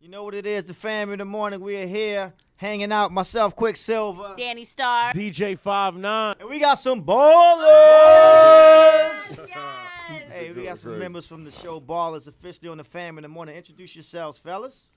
You know what it is, the family in the morning. We are here hanging out. Myself, Quicksilver. Danny Star. DJ 5'9". And we got some ballers. Yes. Hey, we got some members from the show Ballers officially on the family in the morning. Introduce yourselves, fellas.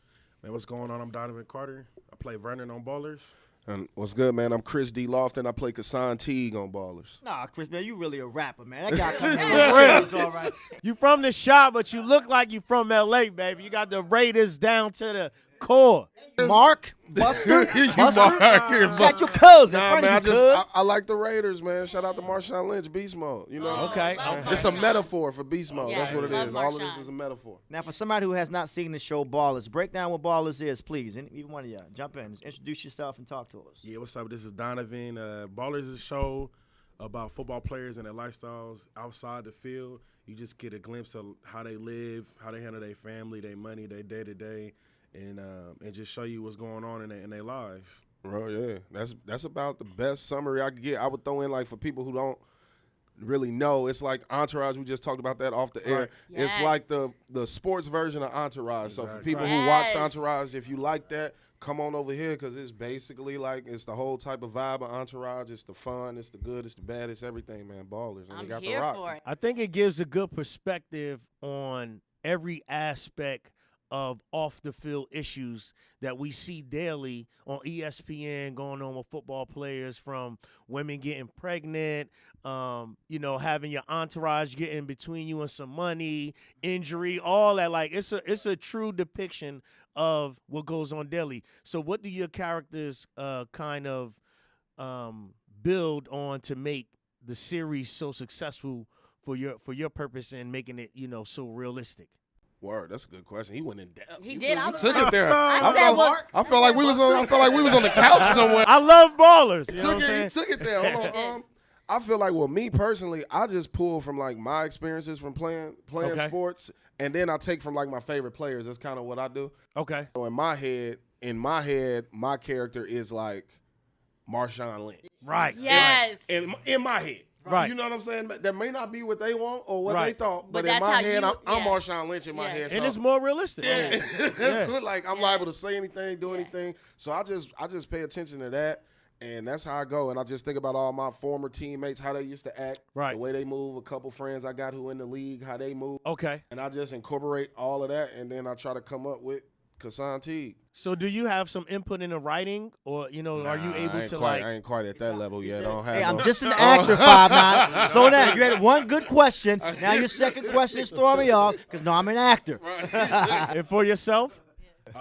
Man, what's going on? I'm Donovan Carter. I play Vernon on Ballers. And what's good, man? I'm Kris D. Lofton. I play Kassan Teague on Ballers. Nah, Kris, man, you really a rapper, man. That guy coming in is all right. You from the shop, but you look like you from L.A., baby. You got the Raiders down to the core. Mark, Buster, You Buster. Mark. Is that your cousin? Nah, man, cuz. I like the Raiders, man. Shout out to Marshawn Lynch, Beast Mode. You know, Okay. It's a metaphor for Beast Mode. Yeah, That's what it love is. All of Marshawn. this is a metaphor. Now, for somebody who has not seen the show Ballers, break down what Ballers is, please. Even one of y'all, jump in, just introduce yourself and talk to us. Yeah, what's up? This is Donovan. Ballers is a show about football players and their lifestyles outside the field. You just get a glimpse of how they live, how they handle their family, their money, their day-to-day, and just show you what's going on in their lives. Bro, yeah. That's about the best summary I could get. I would throw in, like, for people who don't really know, it's like Entourage. We just talked about that off the air. Right. It's Yes. like the sports version of Entourage. So for Exactly. people who Yes. watched Entourage, if you like that, come on over here because it's basically like it's the whole type of vibe of Entourage. It's the fun, it's the good, it's the bad, it's everything, man. Ballers. And I'm they got here the rock. for it. I think it gives a good perspective on every aspect of off-the-field issues that we see daily on ESPN going on with football players, from women getting pregnant, having your entourage getting between you and some money, injury, all that. Like, it's a true depiction of what goes on daily. So what do your characters kind of build on to make the series so successful for your purpose and making it, so realistic? Word, that's a good question. He went in depth. He did. I He was took like- it there. I said, well, I felt like we was on the couch somewhere. I love ballers. You know what I'm He saying? took it there. Hold on. I feel like, well, me personally, I just pull from like my experiences from playing Okay. sports, and then I take from like my favorite players. That's kind of what I do. Okay. So in my head, my character is like Marshawn Lynch. Right. yes. In my head. Right. You know what I'm saying? That may not be what they want or what they Right. thought, But but in that's my how head, you- I'm yeah. Marshawn Lynch in my Yeah. head. And so- it's more realistic. Yeah, Yeah. like I'm liable to say anything, do anything. So I just pay attention to that, and that's how I go. And I just think about all my former teammates, how they used to act, Right. the way they move. A couple friends I got who in the league, how they move, Okay. and I just incorporate all of that, and then I try to come up with Kassan Teague. So do you have some input in the writing, or are you able to I ain't quite at that level yet. I don't have Hey, I'm no- just an actor, 5'9". Slow down. You had one good question. Now your second question is throwing me off because no, I'm an actor. and for yourself?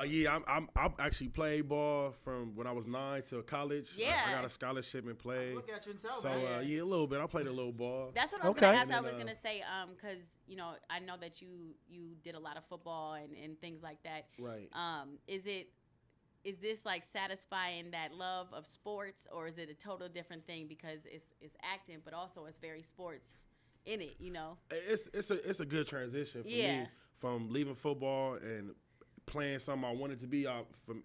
Yeah, I'm actually played ball from when I was 9 to college. Yeah. I got a scholarship and played. Look at you and tell, So man. a little bit. I played a little ball. That's what I was Okay. gonna ask. I And was then, gonna say, because I know that you did a lot of football and things like that. Right. Is this like satisfying that love of sports, or is it a total different thing because it's acting, but also it's very sports in it? It's a good transition for Yeah. me from leaving football and playing something I wanted to be.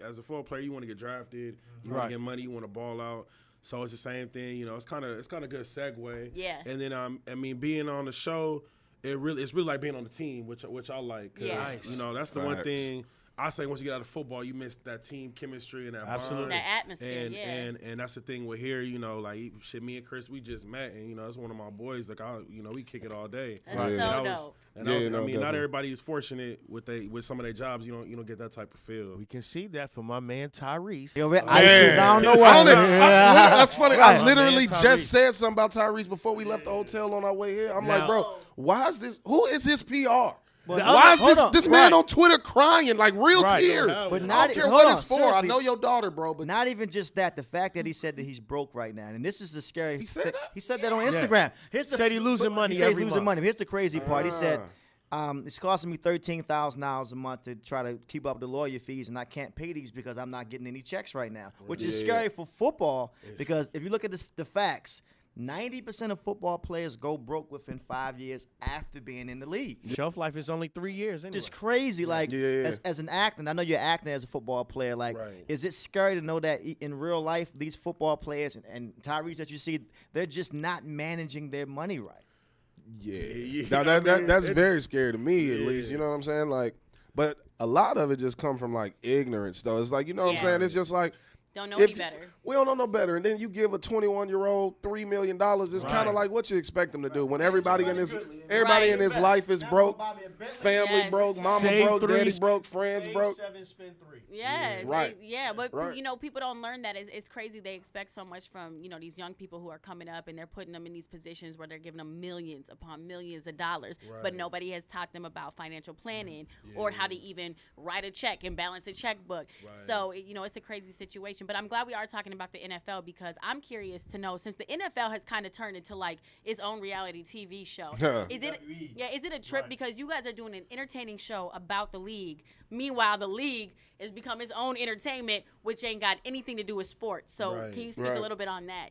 As a football player, you want to get drafted, you want Right. to get money, you want to ball out. So it's the same thing, It's kind of good segue. Yeah. And then being on the show, it's really like being on the team, which I like. 'Cause, Yeah. Nice. That's the one Facts. thing I say. Once you get out of football, you miss that team chemistry and that Absolutely. bond. That atmosphere, And, yeah. and that's the thing with here, me and Kris, we just met, and that's one of my boys. Like we kick it all day. That's Right. so And I dope. was, and Yeah, I was, no, I mean, not definitely. everybody is fortunate with some of their jobs. You don't get that type of feel. We can see that from my man Tyrese. Yo, ISIS, I don't know I what. don't even- that's funny. Right. I literally Man, Tyrese. just said something about Tyrese before we left the hotel on our way here. I'm like, Now- bro, why is this? Who is his PR? But Why is hold on. this man Right. on Twitter crying like real Right. tears? But I not- don't care hold what on, it's for. I seriously. know your daughter, bro, but Not even just that. The fact that he said that he's broke right now, and this is the scary. He said that? He said that on Instagram. Here's the, Said he losing money He said he's every losing month. money. Here's the crazy part. He said it's costing me $13,000 a month to try to keep up the lawyer fees, and I can't pay these because I'm not getting any checks right now, which is Yeah. scary for football because if you look at the facts. 90% of football players go broke within 5 years after being in the league. Shelf life is only 3 years. Anyway. It's crazy. Like Yeah. as an actor, and I know you're acting as a football player. Like, Right. is it scary to know that in real life, these football players and Tyrese that you see, they're just not managing their money right? yeah. Yeah. Now, that's it's- very scary to me, at Yeah. least. You know what I'm saying? Like, but a lot of it just come from like ignorance, though. It's like, you know what I'm saying? It's just like, don't know any better. We don't know no better. And then you give a 21-year-old $3 million. It's kind of like what you expect them to do when everybody in his life is broke, family broke, mama broke, daddy broke, friends broke. 7, spend 3. Yes, Right. But you know, people don't learn that. It's crazy. They expect so much from, you know, these young people who are coming up, and they're putting them in these positions where they're giving them millions upon millions of dollars, but nobody has taught them about financial planning or how to even write a check and balance a checkbook. So you know, it's a crazy situation. But I'm glad we are talking about the NFL, because I'm curious to know, since the NFL has kind of turned into like its own reality TV show. Is it a trip because you guys are doing an entertaining show about the league? Meanwhile, the league has become its own entertainment, which ain't got anything to do with sports. So can you speak a little bit on that?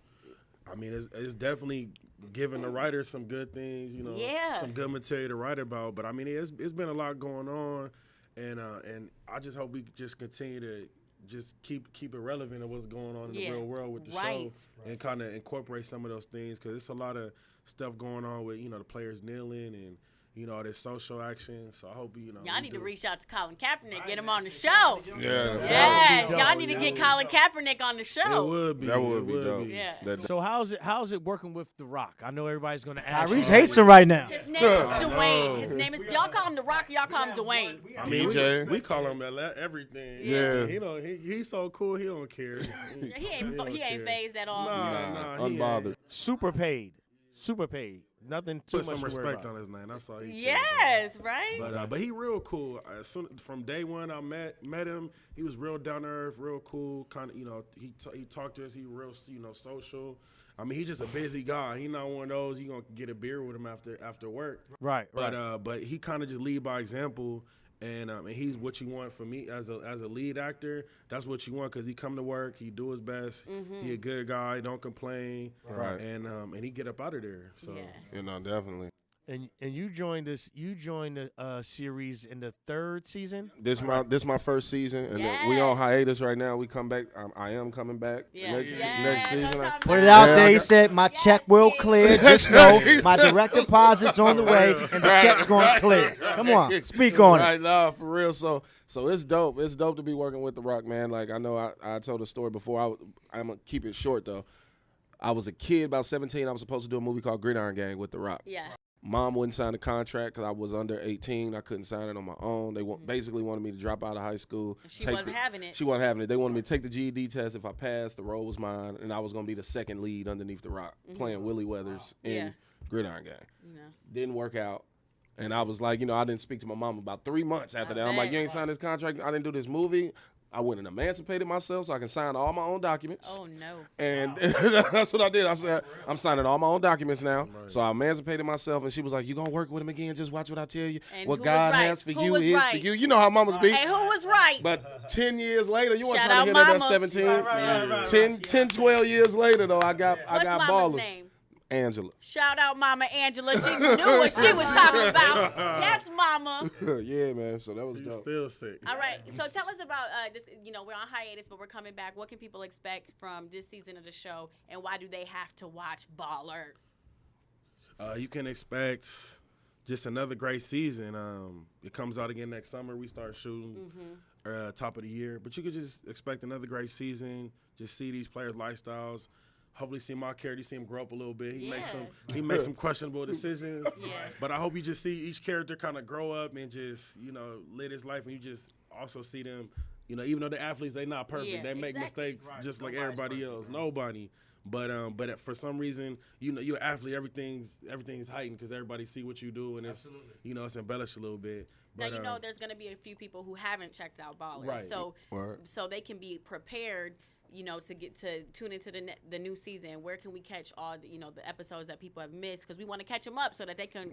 I mean, it's definitely giving the writers some good things, you know, some good material to write about. But I mean, it's been a lot going on, and I just hope we just continue to just keep it relevant of what's going on in the real world with the show, and kind of incorporate some of those things, because it's a lot of stuff going on with, you know, the players kneeling and, you know, this social action. So I hope, you know. Y'all need to reach out to Colin Kaepernick, get him on the show. Yeah. Y'all need to get Colin Kaepernick on the show. It would be. That would be dope. Yeah. So how's it working with The Rock? I know everybody's going to ask. Tyrese hates him right now. His name is Dwayne. His name is, y'all call him The Rock, y'all call him Dwayne. I mean, DJ. we call him everything. Yeah. You know, he's so cool, he don't care. He ain't phased at all. Nah, unbothered. Super paid. Nothing too Put much some to worry respect about. on his name. That's all he cares Yes, right? But he real cool. From day one I met him, he was real down to earth, real cool. Kind of, you know, he talked to us. He real, you know, social. I mean, he's just a busy guy. He not one of those you gonna get a beer with him after work. Right. But he kind of just lead by example. And he's what you want from me as a lead actor. That's what you want, because he come to work, he do his best. He a good guy, don't complain, and he get up out of there. So You know, definitely. And you joined this. You joined the series in the 3rd season. This my first season, and then we on hiatus right now. We come back. I am coming back next season. Put it out there. He said, my check will clear. Just know my direct deposit's on the way, and the check's going to clear. Come on, speak on it. Right now, for real. So it's dope. It's dope to be working with The Rock, man. Like, I know I told a story before. I'm going to keep it short, though. I was a kid, about 17. I was supposed to do a movie called Gridiron Gang with The Rock. Yeah. Mom wouldn't sign the contract because I was under 18. I couldn't sign it on my own. They basically wanted me to drop out of high school. She wasn't having it. She wasn't having it. They wanted me to take the GED test. If I passed, the role was mine, and I was going to be the second lead underneath The Rock, playing Willie Weathers in Gridiron Gang. Didn't work out. And I was like, you know, I didn't speak to my mom about 3 months after that. I'm like, you ain't signed this contract. I didn't do this movie. I went and emancipated myself so I can sign all my own documents. Oh, no. And that's what I did. I said, I'm signing all my own documents now. So I emancipated myself, and she was like, you going to work with him again? Just watch what I tell you. And what God has for you is for you. You know how mamas be. Hey, who was right? But 10 years later, you weren't Shout trying to out hear that at 17. 10, 12 years later, though, I got What's mama's ballers. name? Angela. Shout out Mama Angela. She knew what she was talking about. Yes, Mama. Yeah, man. So that was dope. Still sick. All right. So tell us about this. You know, we're on hiatus, but we're coming back. What can people expect from this season of the show, and why do they have to watch Ballers? You can expect just another great season. It comes out again next summer. We start shooting top of the year. But you could just expect another great season. Just see these players' lifestyles. Hopefully see my character, see him grow up a little bit. He makes some questionable decisions. But I hope you just see each character kind of grow up and just, you know, live his life. And you just also see them, you know, even though they're athletes, they're not perfect. They make mistakes just like everybody else. Nobody. But for some reason, you know, you're an athlete. Everything's heightened because everybody see what you do, and it's you know, it's embellished a little bit. Now you know there's gonna be a few people who haven't checked out Ballers, so they can be prepared. You know, to tune into the new season. Where can we catch all the, you know, the episodes that people have missed? Because we want to catch them up so that they can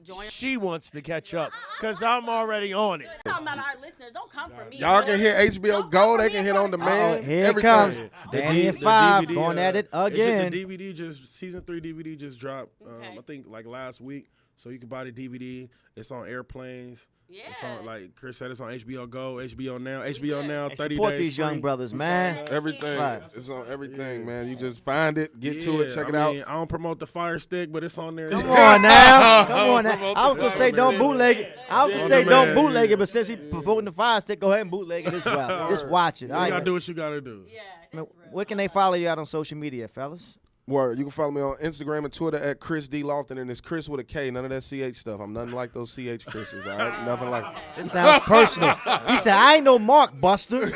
join. She wants to catch up because I'm already on it. Talking about our listeners, don't come for me. Y'all can hit HBO Go. They can hit on demand. Here it comes. Danny and 5 going at it again. The DVD season 3 DVD just dropped. I think like last week. So you can buy the DVD. It's on airplanes. Yeah. It's on, like Kris said, it's on HBO Go, HBO Now, HBO Now. Hey, 30 support days these young free. brothers, man. Everything. Right. It's on everything, man. You just find it, get to it, check it out. I don't promote the Fire Stick, but it's on there. Come on now. Come on now. I was going to say don't bootleg it. I was going to say don't bootleg it, but since he promoting the Fire Stick, go ahead and bootleg it as well. Just watch it. You All right. gotta do what you gotta do. Yeah. Man, where can they follow you out on social media, fellas? Word. You can follow me on Instagram and Twitter at Kris D. Lofton, and it's Kris with a K. None of that CH stuff. I'm nothing like those CH Chris's, all right? Nothing like This sounds personal. He said, I ain't no Mark Buster.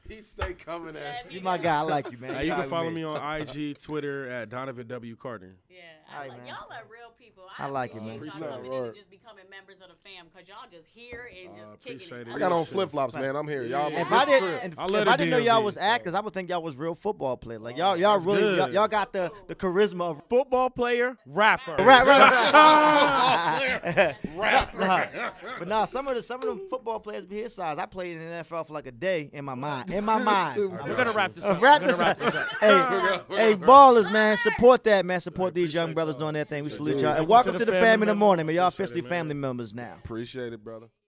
He stay coming at me. You my guy. I like you, man. You can follow me on IG, Twitter at Donovan W. Carter. Yeah, All right, man. y'all are real people. I like it, man. Y'all Appreciate coming it. in and just becoming members of the fam because y'all just here and just kicking appreciate it. it. I got on flip-flops, man. I'm here. Y'all If this I crib. didn't, I if love I the didn't know y'all DMV, was actors, I would think y'all was real football players. Like y'all that's really, good. y'all got the charisma of Football player, rapper. Right. But nah, some of them football players be his size. I played in the NFL for like a day in my mind. In my mind. We're gonna wrap this up. Wrap We're this gonna up. wrap this up. Hey, ballers, man, support that, man. Support these young brothers doing their thing. We salute y'all. And welcome to the family in the morning, man. Y'all officially family members now. Appreciate it, brother.